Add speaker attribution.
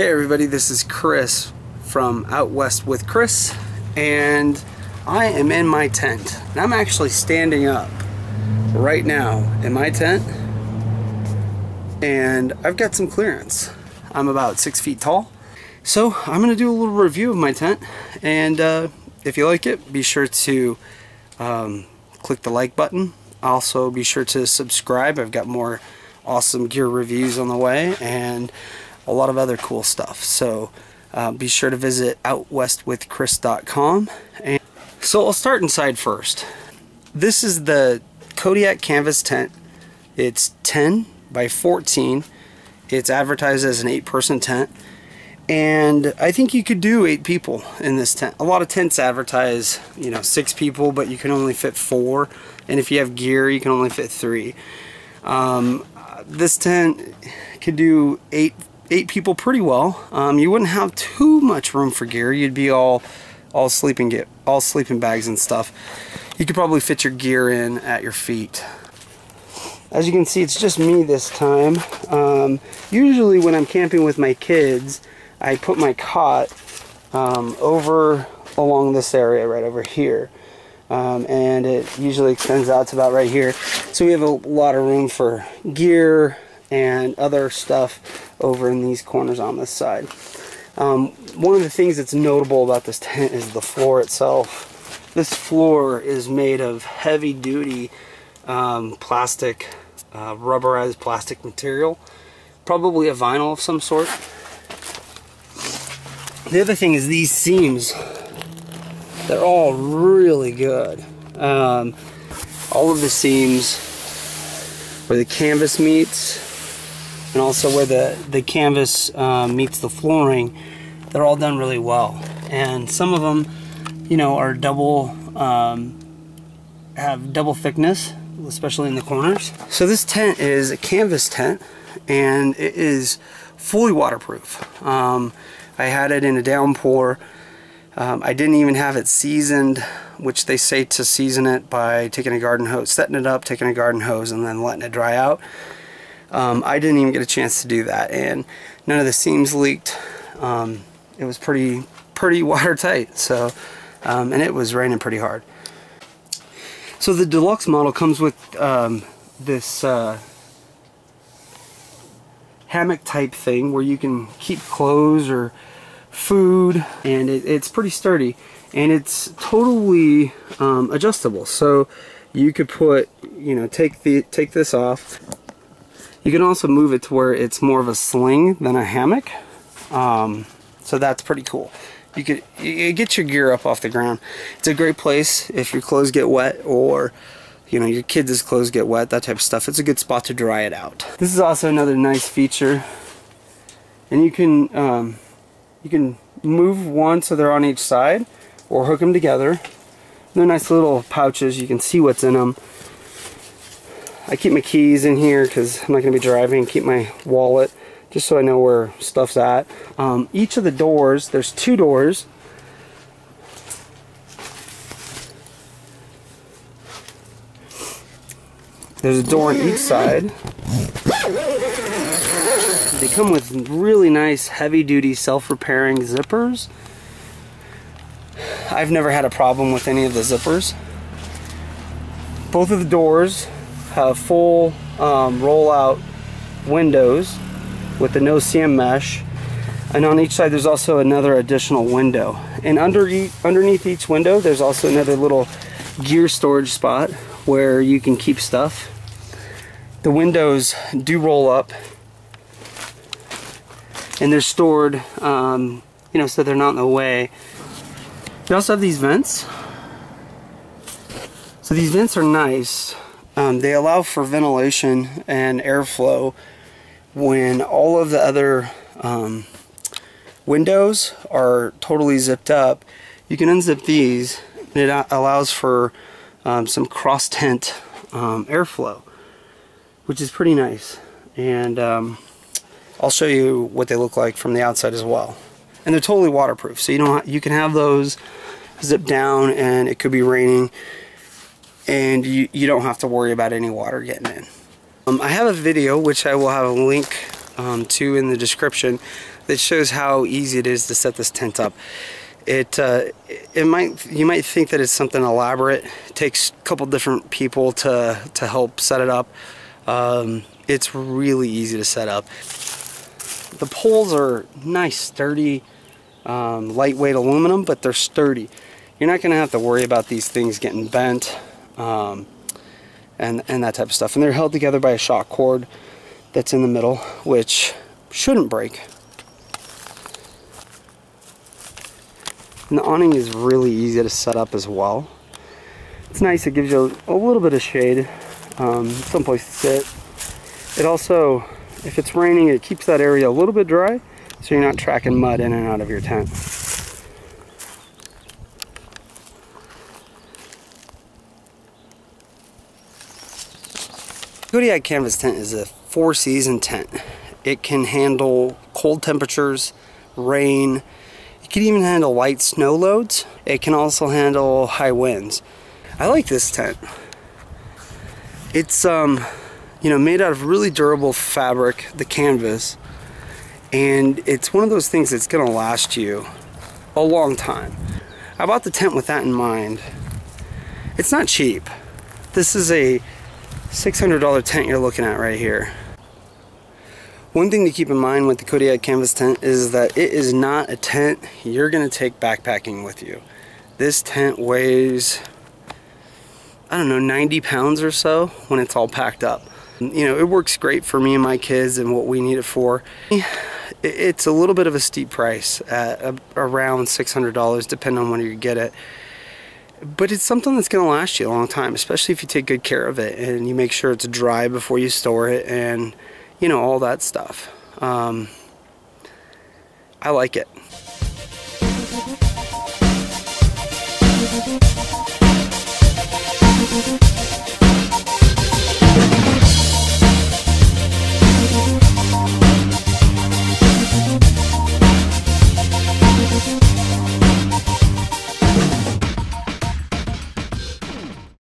Speaker 1: Hey everybody, this is Chris from Out West with Chris, and I am in my tent. And I'm actually standing up right now in my tent, and I've got some clearance. I'm about 6 feet tall, so I'm going to do a little review of my tent, and if you like it, be sure to click the like button. Also be sure to subscribe. I've got more awesome gear reviews on the way and a lot of other cool stuff, so be sure to visit outwestwithchris.com. And so I'll start inside first. This is the Kodiak canvas tent. It's 10 by 14. It's advertised as an 8-person tent, and I think you could do 8 people in this tent. A lot of tents advertise, 6 people, but you can only fit 4, and if you have gear you can only fit 3. This tent could do 8 people pretty well. You wouldn't have too much room for gear. You'd be all sleeping bags and stuff. You could probably fit your gear in at your feet. As you can see, it's just me this time. Usually when I'm camping with my kids, I put my cot over along this area right over here. And it usually extends out to about right here. So we have a lot of room for gear and other stuff over in these corners on this side. One of the things that's notable about this tent is the floor itself. This floor is made of heavy duty plastic, rubberized plastic material, probably a vinyl of some sort. The other thing is these seams, they're all really good. All of the seams where the canvas meets and also where the canvas meets the flooring, they're all done really well. And some of them, are have double thickness, especially in the corners. So this tent is a canvas tent, and it is fully waterproof. I had it in a downpour. I didn't even have it seasoned, which they say to season it by taking a garden hose, setting it up, taking a garden hose, and then letting it dry out. I didn't even get a chance to do that, and none of the seams leaked. It was pretty watertight, so and it was raining pretty hard. So the deluxe model comes with this hammock type thing where you can keep clothes or food, and it's pretty sturdy, and it's totally adjustable. So you could put, take this off. You can also move it to where it's more of a sling than a hammock. So that's pretty cool. You get your gear up off the ground. It's a great place if your clothes get wet, or your kids' clothes get wet, that type of stuff. It's a good spot to dry it out. This is also another nice feature, and you can move one so they're on each side, or hook them together. They're nice little pouches. You can see what's in them. I keep my keys in here because I'm not going to be driving. Keep my wallet just so I know where stuff's at. Each of the doors, there's 2 doors. There's a door on each side. They come with really nice heavy-duty self-repairing zippers. I've never had a problem with any of the zippers. Both of the doors have full roll-out windows with the no-seam mesh, and on each side there's also another additional window. And underneath each window there's also another little gear storage spot where you can keep stuff. The windows do roll up, and they're stored, so they're not in the way. You also have these vents. So these vents are nice. They allow for ventilation and airflow when all of the other windows are totally zipped up. You can unzip these, and it allows for some cross-tent airflow, which is pretty nice. And I'll show you what they look like from the outside as well. And they're totally waterproof, so you can have those zip down, and it could be raining, and you don't have to worry about any water getting in. I have a video which I will have a link to in the description that shows how easy it is to set this tent up. You might think that it's something elaborate. It takes a couple different people to help set it up. It's really easy to set up. The poles are nice, sturdy, lightweight aluminum, but they're sturdy. You're not going to have to worry about these things getting bent and that type of stuff. And they're held together by a shock cord that's in the middle, which shouldn't break. And the awning is really easy to set up as well. It's nice, it gives you a little bit of shade, someplace to sit. It also, if it's raining, it keeps that area a little bit dry, so you're not tracking mud in and out of your tent. Kodiak canvas tent is a 4-season tent. It can handle cold temperatures, rain. It can even handle light snow loads. It can also handle high winds. I like this tent. It's made out of really durable fabric, the canvas, and it's one of those things that's gonna last you a long time. I bought the tent with that in mind. It's not cheap. This is a $600 tent you're looking at right here. One thing to keep in mind with the Kodiak canvas tent is that it is not a tent you're going to take backpacking with you. This tent weighs, I don't know, 90 pounds or so when it's all packed up. You know, it works great for me and my kids and what we need it for. It's a little bit of a steep price at around $600 depending on when you get it. But it's something that's going to last you a long time, especially if you take good care of it and you make sure it's dry before you store it and all that stuff. I like it.